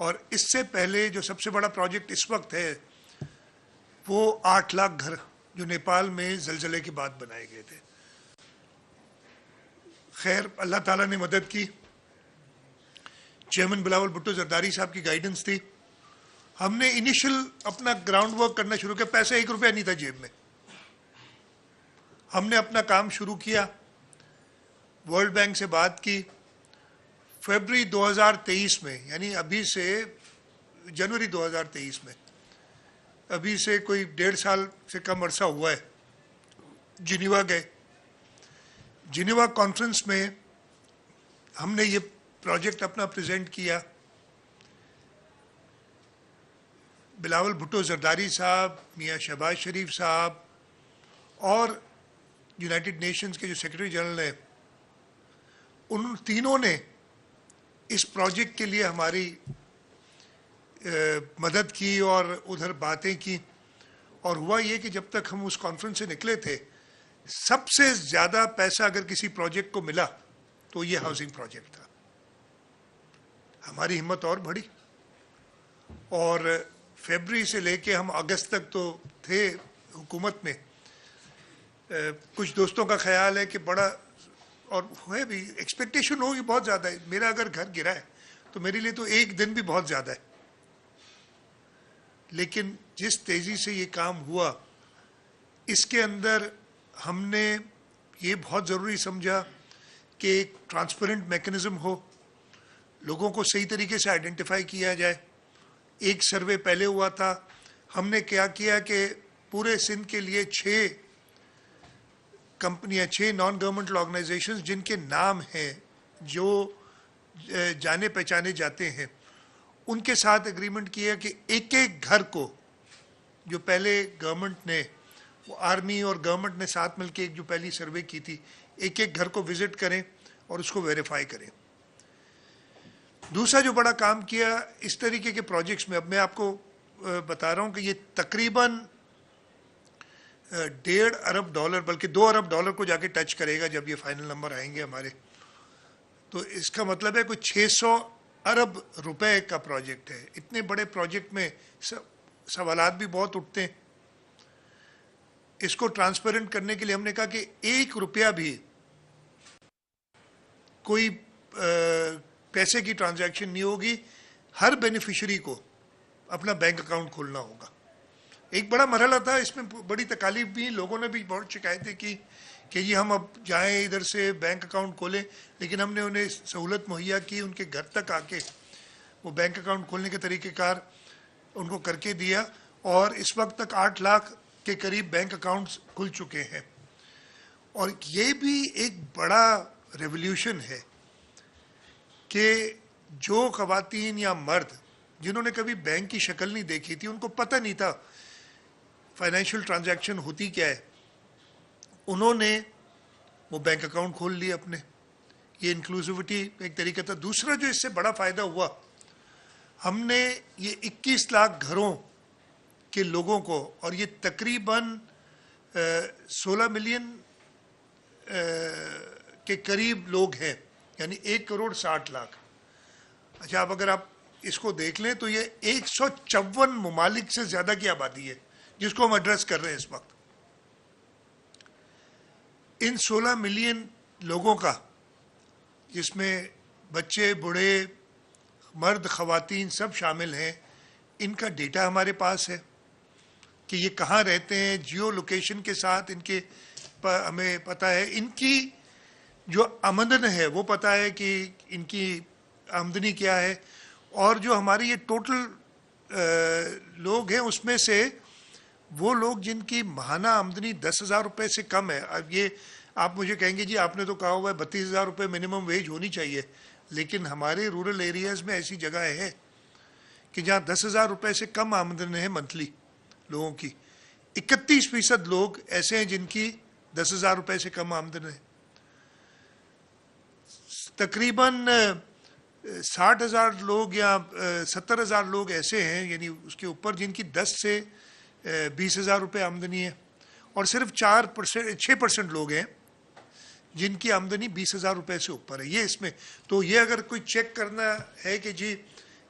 और इससे पहले जो सबसे बड़ा प्रोजेक्ट इस वक्त है वो 8 लाख घर जो नेपाल में जलजले के बाद बनाए गए थे। खैर अल्लाह ताला ने मदद की, चेयरमैन बिलावल भुट्टो जरदारी साहब की गाइडेंस थी, हमने इनिशियल अपना ग्राउंड वर्क करना शुरू किया। पैसा 1 रुपया नहीं था जेब में, हमने अपना काम शुरू किया, वर्ल्ड बैंक से बात की। फरवरी 2023 में, यानी अभी से जनवरी 2023 में, अभी से कोई 1.5 साल से कम अरसा हुआ है, जिनीवा गए। जिनीवा कॉन्फ्रेंस में हमने ये प्रोजेक्ट अपना प्रेजेंट किया। बिलावल भुट्टो जरदारी साहब, मियाँ शहबाज शरीफ साहब और यूनाइटेड नेशंस के जो सेक्रेटरी जनरल हैं, उन तीनों ने इस प्रोजेक्ट के लिए हमारी मदद की और उधर बातें की। और हुआ ये कि जब तक हम उस कॉन्फ्रेंस से निकले थे, सबसे ज़्यादा पैसा अगर किसी प्रोजेक्ट को मिला तो ये हाउसिंग प्रोजेक्ट था। हमारी हिम्मत और बढ़ी और फरवरी से लेके हम अगस्त तक तो थे हुकूमत में। कुछ दोस्तों का ख्याल है कि बड़ा, और है भी, एक्सपेक्टेशन होगी बहुत ज़्यादा है। मेरा अगर घर गिरा है तो मेरे लिए तो एक दिन भी बहुत ज़्यादा है, लेकिन जिस तेज़ी से ये काम हुआ, इसके अंदर हमने ये बहुत ज़रूरी समझा कि एक ट्रांसपेरेंट मैकेनिज़्म हो, लोगों को सही तरीके से आइडेंटिफाई किया जाए। एक सर्वे पहले हुआ था, हमने क्या किया कि पूरे सिंध के लिए 6 कंपनियां, 6 नॉन गवर्नमेंटल ऑर्गेनाइजेशंस जिनके नाम हैं, जो जाने पहचाने जाते हैं, उनके साथ एग्रीमेंट किया कि एक एक घर को, जो पहले गवर्नमेंट ने, वो आर्मी और गवर्नमेंट ने साथ मिलकर एक जो पहली सर्वे की थी, एक एक घर को विजिट करें और उसको वेरीफाई करें। दूसरा जो बड़ा काम किया इस तरीके के प्रोजेक्ट्स में, अब मैं आपको बता रहा हूँ कि ये तकरीबन $1.5 अरब, बल्कि $2 अरब को जाके टच करेगा जब ये फाइनल नंबर आएंगे हमारे। तो इसका मतलब है कोई 600 अरब रुपए का प्रोजेक्ट है। इतने बड़े प्रोजेक्ट में सवालात भी बहुत उठते हैं। इसको ट्रांसपेरेंट करने के लिए हमने कहा कि 1 रुपया भी कोई पैसे की ट्रांजैक्शन नहीं होगी, हर बेनिफिशियरी को अपना बैंक अकाउंट खोलना होगा। एक बड़ा मरहला था, इसमें बड़ी तकालीफ भी, लोगों ने भी बहुत शिकायतें की कि ये हम अब जाएं इधर से बैंक अकाउंट खोलें, लेकिन हमने उन्हें सहूलत मुहैया की, उनके घर तक आके वो बैंक अकाउंट खोलने के तरीक़ेकार उनको करके दिया और इस वक्त तक 8 लाख के करीब बैंक अकाउंट्स खुल चुके हैं। और ये भी एक बड़ा रेवोल्यूशन है कि जो ख़वातीन या मर्द जिन्होंने कभी बैंक की शक्ल नहीं देखी थी, उनको पता नहीं था फाइनेंशियल ट्रांजैक्शन होती क्या है, उन्होंने वो बैंक अकाउंट खोल लिए अपने। ये इंक्लूसिविटी एक तरीका था। दूसरा जो इससे बड़ा फ़ायदा हुआ, हमने ये 21 लाख घरों के लोगों को, और ये तकरीबन 16 मिलियन के करीब लोग हैं, यानी 1.60 करोड़। अच्छा, अब अगर आप इसको देख लें तो ये 154 ममालिक से ज़्यादा की आबादी है जिसको हम एड्रेस कर रहे हैं इस वक्त। इन 16 मिलियन लोगों का, जिसमें बच्चे, बूढ़े, मर्द, ख़वातीन सब शामिल हैं, इनका डेटा हमारे पास है कि ये कहाँ रहते हैं, जियो लोकेशन के साथ इनके हमें पता है, इनकी जो आमदन है वो पता है कि इनकी आमदनी क्या है, और जो हमारे ये टोटल लोग हैं उसमें से वो लोग जिनकी माहाना आमदनी 10,000 रुपये से कम है। अब ये आप मुझे कहेंगे जी आपने तो कहा हुआ है 32,000 रुपये मिनिमम वेज होनी चाहिए, लेकिन हमारे रूरल एरियाज़ में ऐसी जगह है कि जहाँ 10,000 रुपये से कम आमदन है मंथली लोगों की। 31% लोग ऐसे हैं जिनकी 10,000 रुपये से कम आमदन है। तकरीबन 60,000 लोग या 70,000 लोग ऐसे हैं, यानी उसके ऊपर, जिनकी 10 से 20,000 रुपये आमदनी है, और सिर्फ 6% लोग हैं जिनकी आमदनी 20,000 रुपये से ऊपर है। ये इसमें तो ये अगर कोई चेक करना है कि जी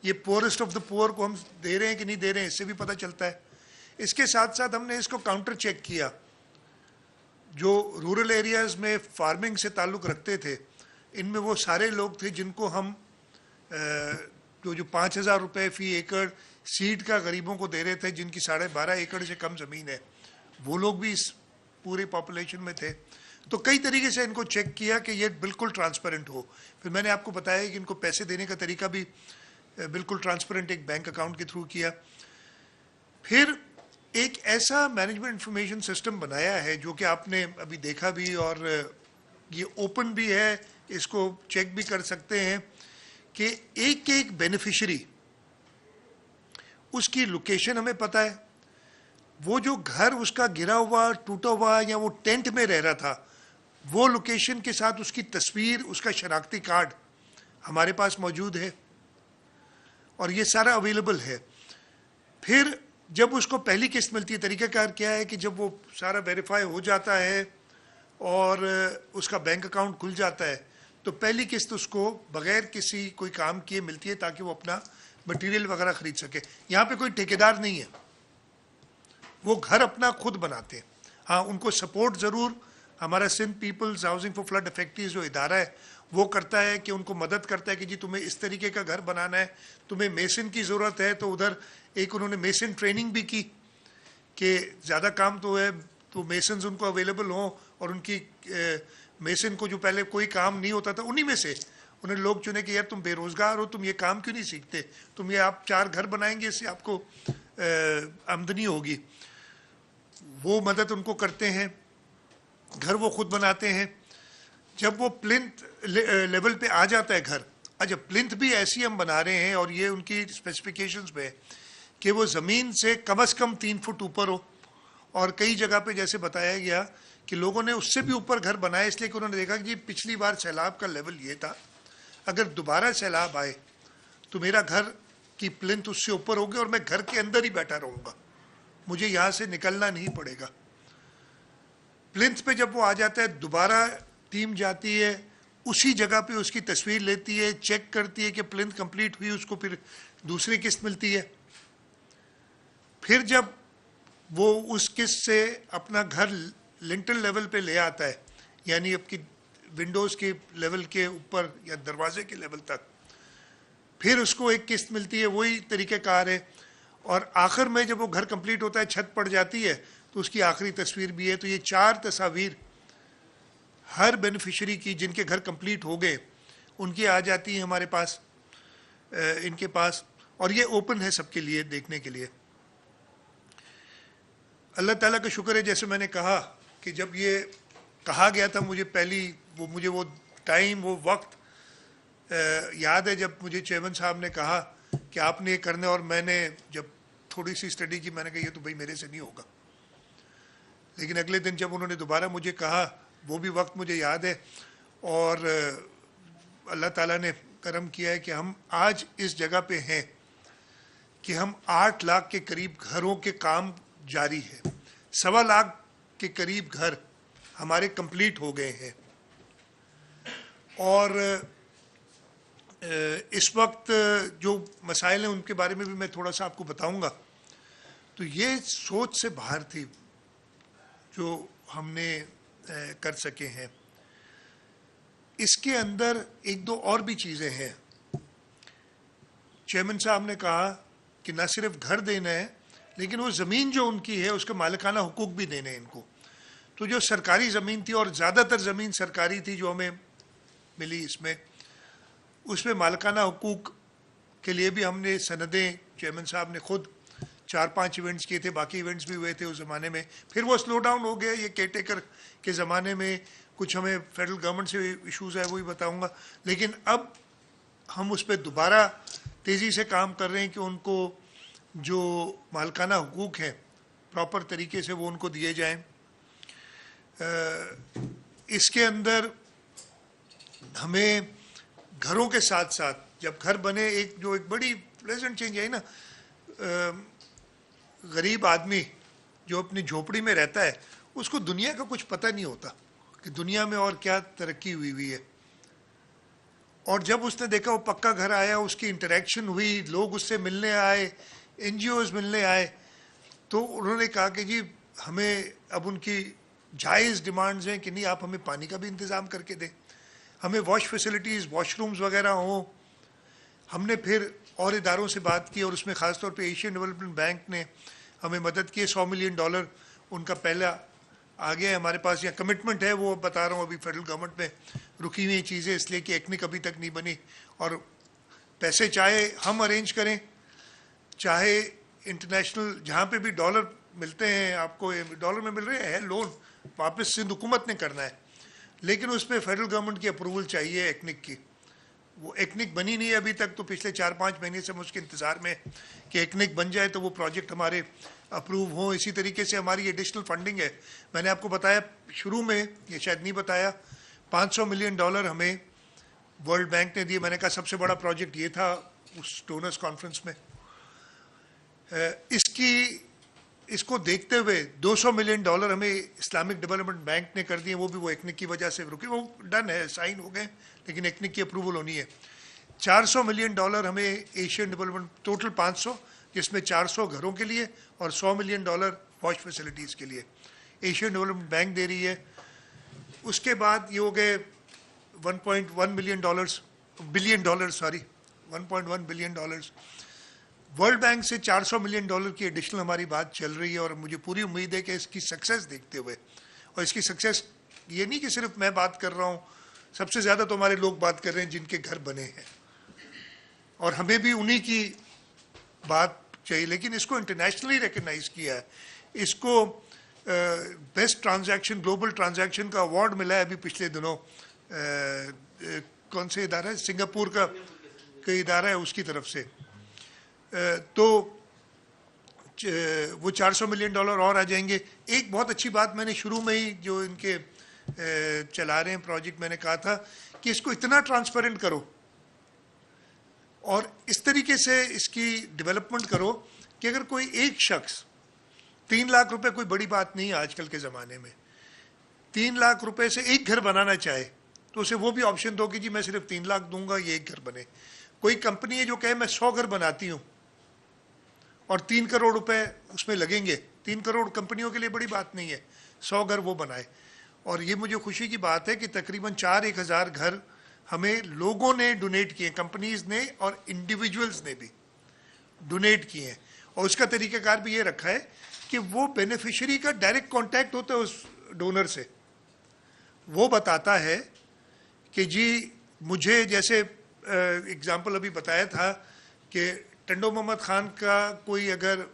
ये पुअरेस्ट ऑफ द पुअर को हम दे रहे हैं कि नहीं दे रहे हैं, इससे भी पता चलता है। इसके साथ साथ हमने इसको काउंटर चेक किया, जो रूरल एरियाज़ में फार्मिंग से ताल्लुक़ रखते थे, इनमें वो सारे लोग थे जिनको हम जो 5,000 रुपये फ़ी एकड़ सीड का गरीबों को दे रहे थे, जिनकी 12.5 एकड़ से कम ज़मीन है, वो लोग भी इस पूरी पॉपुलेशन में थे। तो कई तरीके से इनको चेक किया कि ये बिल्कुल ट्रांसपेरेंट हो। फिर मैंने आपको बताया कि इनको पैसे देने का तरीका भी बिल्कुल ट्रांसपेरेंट एक बैंक अकाउंट के थ्रू किया। फिर एक ऐसा मैनेजमेंट इंफॉर्मेशन सिस्टम बनाया है जो कि आपने अभी देखा भी, और ये ओपन भी है, इसको चेक भी कर सकते हैं कि एक एक बेनिफिशरी उसकी लोकेशन हमें पता है, वो जो घर उसका गिरा हुआ, टूटा हुआ या वो टेंट में रह रहा था, वो लोकेशन के साथ उसकी तस्वीर, उसका शनाख्ती कार्ड हमारे पास मौजूद है और ये सारा अवेलेबल है। फिर जब उसको पहली किस्त मिलती है, तरीक़ाकार क्या है कि जब वो सारा वेरीफाई हो जाता है और उसका बैंक अकाउंट खुल जाता है, तो पहली किस्त उसको बग़ैर किसी कोई काम किए मिलती है ताकि वो अपना मटेरियल वगैरह ख़रीद सके। यहाँ पे कोई ठेकेदार नहीं है, वो घर अपना खुद बनाते हैं। हाँ, उनको सपोर्ट ज़रूर हमारा Sindh peoples housing for flood affectees जो इदारा है वो करता है कि उनको मदद करता है कि जी तुम्हें इस तरीके का घर बनाना है, तुम्हें मेसन की ज़रूरत है, तो उधर एक उन्होंने मेसन ट्रेनिंग भी की कि ज़्यादा काम तो है तो मेसन्स उनको अवेलेबल हों, और उनकी मेसन को जो पहले कोई काम नहीं होता था उन्हीं में से उन्हें लोग चुने कि यार तुम बेरोज़गार हो, तुम ये काम क्यों नहीं सीखते, तुम ये आप 4 घर बनाएंगे, इससे आपको आमदनी होगी। वो मदद उनको करते हैं, घर वो खुद बनाते हैं। जब वो प्लिंथ लेवल पे आ जाता है घर, अच्छा प्लिंथ भी ऐसी हम बना रहे हैं और ये उनकी स्पेसिफिकेशंस पे कि वो ज़मीन से कम 3 फुट ऊपर हो, और कई जगह पे जैसे बताया गया कि लोगों ने उससे भी ऊपर घर बनाए, इसलिए कि उन्होंने देखा कि जी पिछली बार सैलाब का लेवल ये था, अगर दोबारा सैलाब आए तो मेरा घर की प्लिंथ उससे ऊपर होगी और मैं घर के अंदर ही बैठा रहूँगा, मुझे यहाँ से निकलना नहीं पड़ेगा। प्लिंथ पे जब वो आ जाता है, दोबारा टीम जाती है, उसी जगह पे उसकी तस्वीर लेती है, चेक करती है कि प्लिंथ कंप्लीट हुई, उसको फिर दूसरी किस्त मिलती है। फिर जब वो उस किस्त से अपना घर लिंटल लेवल पे ले आता है, यानी आपकी विंडोज़ के लेवल के ऊपर या दरवाजे के लेवल तक, फिर उसको एक किस्त मिलती है, वही तरीक़ेकार है। और आखिर में जब वो घर कंप्लीट होता है, छत पड़ जाती है, तो उसकी आखिरी तस्वीर भी है। तो ये 4 तस्वीर हर बेनिफिशरी की जिनके घर कंप्लीट हो गए उनकी आ जाती है हमारे पास, इनके पास, और ये ओपन है सबके लिए देखने के लिए। अल्लाह ताला का शुक्र है, जैसे मैंने कहा कि जब ये कहा गया था मुझे मुझे वो टाइम, वो वक्त याद है जब मुझे चेयरमैन साहब ने कहा कि आपने ये करना है, और मैंने जब थोड़ी सी स्टडी की, मैंने कहा ये तो भाई मेरे से नहीं होगा। लेकिन अगले दिन जब उन्होंने दोबारा मुझे कहा, वो भी वक्त मुझे याद है, और अल्लाह ताला ने करम किया है कि हम आज इस जगह पे हैं कि हम 8 लाख के करीब घरों के काम जारी है, 1.25 लाख के करीब घर हमारे कंप्लीट हो गए हैं। और इस वक्त जो मसाइल हैं उनके बारे में भी मैं थोड़ा सा आपको बताऊंगा। तो ये सोच से बाहर थी जो हमने कर सके हैं। इसके अंदर 1-2 और भी चीज़ें हैं। चेयरमैन साहब ने कहा कि न सिर्फ घर देना है, लेकिन वो ज़मीन जो उनकी है उसके मालिकाना हुकूक भी देने हैं इनको। तो जो सरकारी ज़मीन थी, और ज़्यादातर ज़मीन सरकारी थी जो हमें मिली इसमें, उसमें मालिकाना हुकूक के लिए भी हमने सनदें, चेयरमैन साहब ने खुद 4-5 इवेंट्स किए थे, बाकी इवेंट्स भी हुए थे उस ज़माने में। फिर वो स्लो डाउन हो गया, ये केयरटेकर के ज़माने में कुछ हमें फेडरल गवर्नमेंट से इशूज़ है, वही बताऊंगा। लेकिन अब हम उस पर दोबारा तेज़ी से काम कर रहे हैं कि उनको जो मालिकाना हुकूक हैं प्रॉपर तरीके से वो उनको दिए जाएं। इसके अंदर हमें घरों के साथ साथ, जब घर बने, एक बड़ी प्लेजेंट चेंज है ना, गरीब आदमी जो अपनी झोपड़ी में रहता है उसको दुनिया का कुछ पता नहीं होता कि दुनिया में और क्या तरक्की हुई है। और जब उसने देखा वो पक्का घर आया, उसकी इंटरेक्शन हुई, लोग उससे मिलने आए, एनजीओज मिलने आए, तो उन्होंने कहा कि जी हमें अब उनकी जायज़ डिमांड्स हैं कि नहीं आप हमें पानी का भी इंतज़ाम करके दें, हमें वॉश फैसिलिटीज़, वॉशरूम्स वगैरह हों। हमने फिर और इदारों से बात की और उसमें ख़ास तौर पे एशियन डेवलपमेंट बैंक ने हमें मदद की। $100 मिलियन उनका पहला आ गया है हमारे पास, या कमिटमेंट है, वो बता रहा हूँ अभी फेडरल गवर्नमेंट में रुकी हुई चीज़ें इसलिए कि ECNIC अभी तक नहीं बनी। और पैसे चाहे हम अरेंज करें, चाहे इंटरनेशनल जहाँ पे भी डॉलर मिलते हैं, आपको डॉलर में मिल रहे हैं लोन, वापस सिंध हुकूमत ने करना है, लेकिन उस पर फेडरल गवर्नमेंट की अप्रूवल चाहिए ECNIC की। वो ECNIC बनी नहीं है अभी तक, तो पिछले 4-5 महीने से हम उसके इंतज़ार में कि ECNIC बन जाए तो वो प्रोजेक्ट हमारे अप्रूव हों। इसी तरीके से हमारी एडिशनल फंडिंग है, मैंने आपको बताया शुरू में, ये शायद नहीं बताया, $500 मिलियन हमें वर्ल्ड बैंक ने दिए। मैंने कहा सबसे बड़ा प्रोजेक्ट ये था उस डोनर्स कॉन्फ्रेंस में। इसको देखते हुए $200 मिलियन हमें इस्लामिक डेवलपमेंट बैंक ने कर दिए, वो भी वो ECNIC की वजह से रुके, वो डन है, साइन हो गए, लेकिन ECNIC की अप्रूवल होनी है। $400 मिलियन हमें एशियन डेवलपमेंट, टोटल 500, जिसमें 400 घरों के लिए और $100 मिलियन वॉश फैसिलिटीज़ के लिए एशियन डेवलपमेंट बैंक दे रही है। उसके बाद ये हो गए $1.1 बिलियन, 1.1 बिलियन। वर्ल्ड बैंक से $400 मिलियन की एडिशनल हमारी बात चल रही है, और मुझे पूरी उम्मीद है कि इसकी सक्सेस देखते हुए, और इसकी सक्सेस ये नहीं कि सिर्फ मैं बात कर रहा हूँ, सबसे ज़्यादा तो हमारे लोग बात कर रहे हैं जिनके घर बने हैं, और हमें भी उन्हीं की बात चाहिए। लेकिन इसको इंटरनेशनली रिकग्नाइज किया है, इसको बेस्ट ट्रांजैक्शन, ग्लोबल ट्रांजैक्शन का अवार्ड मिला है अभी पिछले दिनों। कौन से इदारा है, सिंगापुर का कोई इदारा है, उसकी तरफ से। तो वो $400 मिलियन और आ जाएंगे। एक बहुत अच्छी बात मैंने शुरू में ही जो इनके चला रहे हैं प्रोजेक्ट, मैंने कहा था कि इसको इतना ट्रांसपेरेंट करो और इस तरीके से इसकी डेवलपमेंट करो कि अगर कोई एक शख्स, 3 लाख रुपए कोई बड़ी बात नहीं है आजकल के ज़माने में, 3 लाख रुपए से एक घर बनाना चाहे तो उसे वो भी ऑप्शन दो कि जी मैं सिर्फ 3 लाख दूंगा, ये एक घर बने। कोई कंपनी है जो कहे मैं 100 घर बनाती हूँ और 3 करोड़ रुपए उसमें लगेंगे, 3 करोड़ कंपनियों के लिए बड़ी बात नहीं है, 100 घर वो बनाए। और ये मुझे खुशी की बात है कि तकरीबन 4-1 हज़ार घर हमें लोगों ने डोनेट किए, कंपनीज ने और इंडिविजुअल्स ने भी डोनेट किए हैं। और उसका तरीक़ाकार भी ये रखा है कि वो बेनिफिशियरी का डायरेक्ट कांटेक्ट होता है उस डोनर से, वो बताता है कि जी मुझे, जैसे एग्जाम्पल अभी बताया था कि टंडो मोहम्मद खान का कोई अगर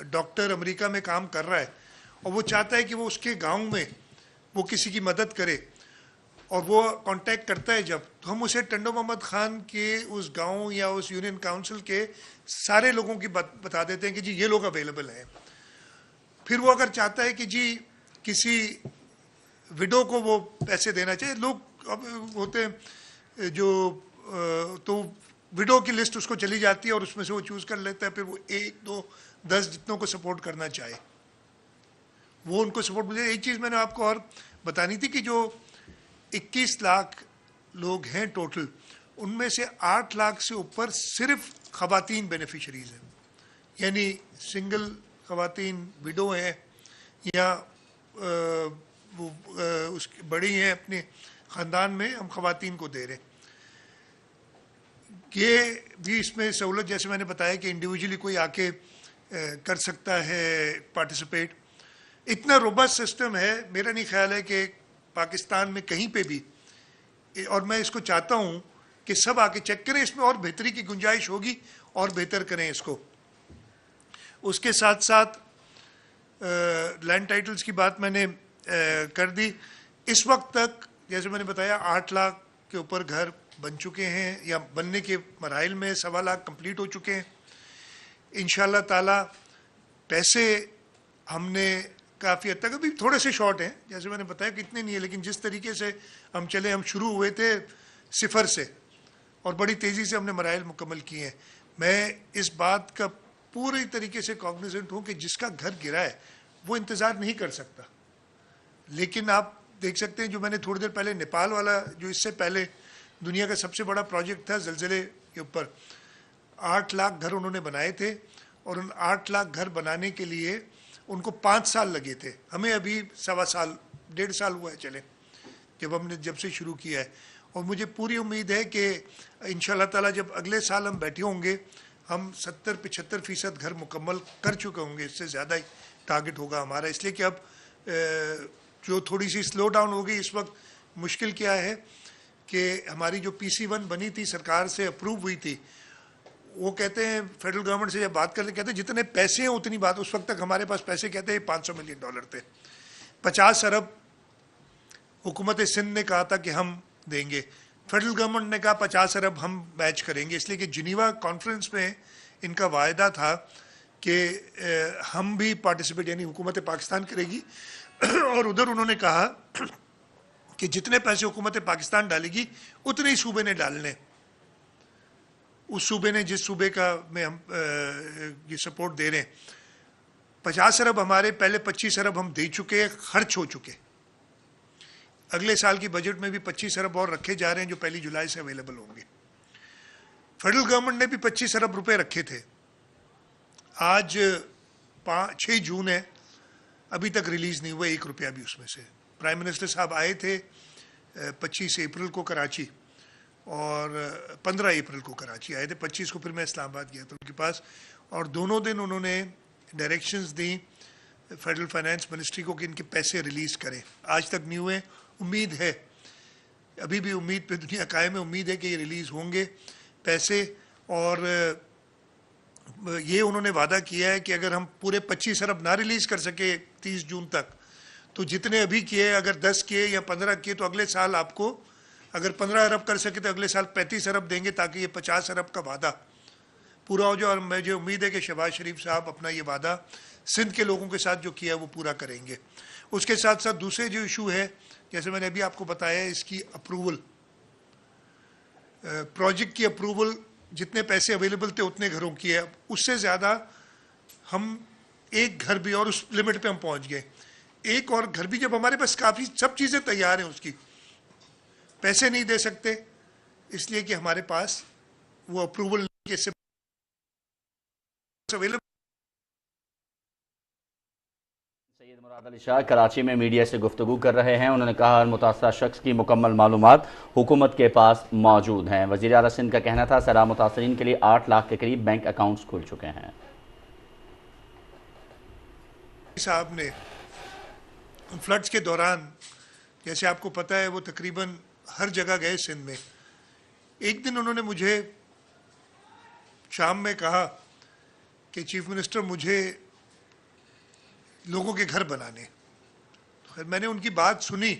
डॉक्टर अमेरिका में काम कर रहा है और वो चाहता है कि वो उसके गांव में वो किसी की मदद करे, और वो कांटेक्ट करता है जब, तो हम उसे टंडो मोहम्मद खान के उस गांव या उस यूनियन काउंसिल के सारे लोगों की बता देते हैं कि जी ये लोग अवेलेबल हैं। फिर वो अगर चाहता है कि जी किसी विडो को वो पैसे देना चाहिए, लोग अब होते हैं जो, तो विडो की लिस्ट उसको चली जाती है और उसमें से वो चूज़ कर लेता है, फिर वो 1, 2, 10 जितनों को सपोर्ट करना चाहे वो उनको सपोर्ट मिले। एक चीज़ मैंने आपको और बतानी थी कि जो 21 लाख लोग हैं टोटल, उनमें से 8 लाख से ऊपर सिर्फ ख़वातीन बेनिफिशरीज़ हैं, यानी सिंगल ख़वातीन विडो हैं या वो उसकी बड़ी हैं अपने ख़ानदान में, हम ख़वातीन को दे रहे हैं। ये भी इसमें सहूलत, जैसे मैंने बताया कि इंडिविजुअली कोई आके कर सकता है पार्टिसिपेट। इतना रोबस्ट सिस्टम है, मेरा नहीं ख्याल है कि पाकिस्तान में कहीं पे भी, और मैं इसको चाहता हूँ कि सब आके चेक करें, इसमें और बेहतरी की गुंजाइश होगी और बेहतर करें इसको। उसके साथ साथ लैंड टाइटल्स की बात मैंने कर दी। इस वक्त तक जैसे मैंने बताया 8 लाख के ऊपर घर बन चुके हैं या बनने के मराइल में, 1.25 लाख कंप्लीट हो चुके हैं। इंशाल्लाह ताला पैसे हमने काफ़ी हद तक, अभी थोड़े से शॉर्ट हैं, जैसे मैंने बताया कि इतने नहीं है, लेकिन जिस तरीके से हम चले, हम शुरू हुए थे 0 से और बड़ी तेज़ी से हमने मराइल मुकम्मल किए हैं। मैं इस बात का पूरी तरीके से कॉग्निजेंट हूँ कि जिसका घर गिरा है वो इंतज़ार नहीं कर सकता, लेकिन आप देख सकते हैं जो मैंने थोड़ी देर पहले नेपाल वाला, जो इससे पहले दुनिया का सबसे बड़ा प्रोजेक्ट था ज़लज़ले के ऊपर। 8 लाख घर उन्होंने बनाए थे और उन 8 लाख घर बनाने के लिए उनको 5 साल लगे थे। हमें अभी 1.5 साल हुआ है चले जब से शुरू किया है। और मुझे पूरी उम्मीद है कि इंशाल्लाह ताला जब अगले साल हम बैठे होंगे, हम 70-75% घर मुकम्मल कर चुके होंगे। इससे ज़्यादा ही टारगेट होगा हमारा, इसलिए कि अब जो थोड़ी सी स्लो डाउन हो गई इस वक्त। मुश्किल क्या है कि हमारी जो PC1 बनी थी, सरकार से अप्रूव हुई थी, वो कहते हैं फेडरल गवर्नमेंट से जब बात करते कहते हैं जितने पैसे हैं उतनी बात। उस वक्त तक हमारे पास पैसे कहते हैं $500 मिलियन थे। 50 अरब हुकूमत सिंध ने कहा था कि हम देंगे, फेडरल गवर्नमेंट ने कहा 50 अरब हम मैच करेंगे। इसलिए कि जिनीवा कॉन्फ्रेंस में इनका वायदा था कि हम भी पार्टिसिपेट, यानी हुकूमत पाकिस्तान करेगी और उधर उन्होंने कहा कि जितने पैसे हुकूमत पाकिस्तान डालेगी उतने ही सूबे ने डालने। उस सूबे ने जिस सूबे का में हम ये सपोर्ट दे रहे हैं, 50 अरब हमारे पहले 25 अरब हम दे चुके हैं, खर्च हो चुके। अगले साल की बजट में भी 25 अरब और रखे जा रहे हैं जो 1 जुलाई से अवेलेबल होंगे। फेडरल गवर्नमेंट ने भी 25 अरब रुपए रखे थे। आज 6 जून है, अभी तक रिलीज नहीं हुआ 1 रुपया भी उसमें से। प्राइम मिनिस्टर साहब आए थे 25 अप्रैल को कराची और 15 अप्रैल को कराची आए थे। 25 को फिर मैं इस्लामाबाद गया था उनके पास, और दोनों दिन उन्होंने डायरेक्शंस दी फेडरल फाइनेंस मिनिस्ट्री को कि इनके पैसे रिलीज़ करें। आज तक नहीं हुए। उम्मीद है, अभी भी उम्मीद पे दुनिया कायम है, उम्मीद है कि ये रिलीज़ होंगे पैसे। और ये उन्होंने वादा किया है कि अगर हम पूरे 25 अरब ना रिलीज़ कर सके 30 जून तक, तो जितने अभी किए, अगर 10 किए या 15 किए, तो अगले साल आपको अगर 15 अरब कर सके तो अगले साल 35 अरब देंगे, ताकि ये 50 अरब का वादा पूरा हो जाए। और मुझे उम्मीद है कि शहबाज शरीफ साहब अपना ये वादा सिंध के लोगों के साथ जो किया है वो पूरा करेंगे। उसके साथ साथ दूसरे जो इशू है, जैसे मैंने अभी आपको बताया, इसकी अप्रूवल, प्रोजेक्ट की अप्रूवल, जितने पैसे अवेलेबल थे उतने घरों की है। उससे ज़्यादा हम एक घर भी, और उस लिमिट पे हम पहुंच गए, एक और घर भी जब हमारे पास काफ़ी सब चीज़ें तैयार हैं, उसकी पैसे नहीं दे सकते, इसलिए कि हमारे पास वो अप्रूवल कैसे अवेलेबल। सैयद मुराद अली शाह कराची में मीडिया से गुफ्तगू कर रहे हैं। उन्होंने कहा हर मुतासरा शख्स की मुकम्मल मालूमात हुकूमत के पास मौजूद हैं। वज़ीर आला सिंध का कहना था सैलाब मुतासरीन के लिए 8 लाख के करीब बैंक अकाउंट्स खुल चुके हैं। साहब ने फ्लड्स के दौरान, जैसे आपको पता है, वो तकरीबन हर जगह गए सिंध में। एक दिन उन्होंने मुझे शाम में कहा कि चीफ मिनिस्टर मुझे लोगों के घर बनाने। फिर मैंने उनकी बात सुनी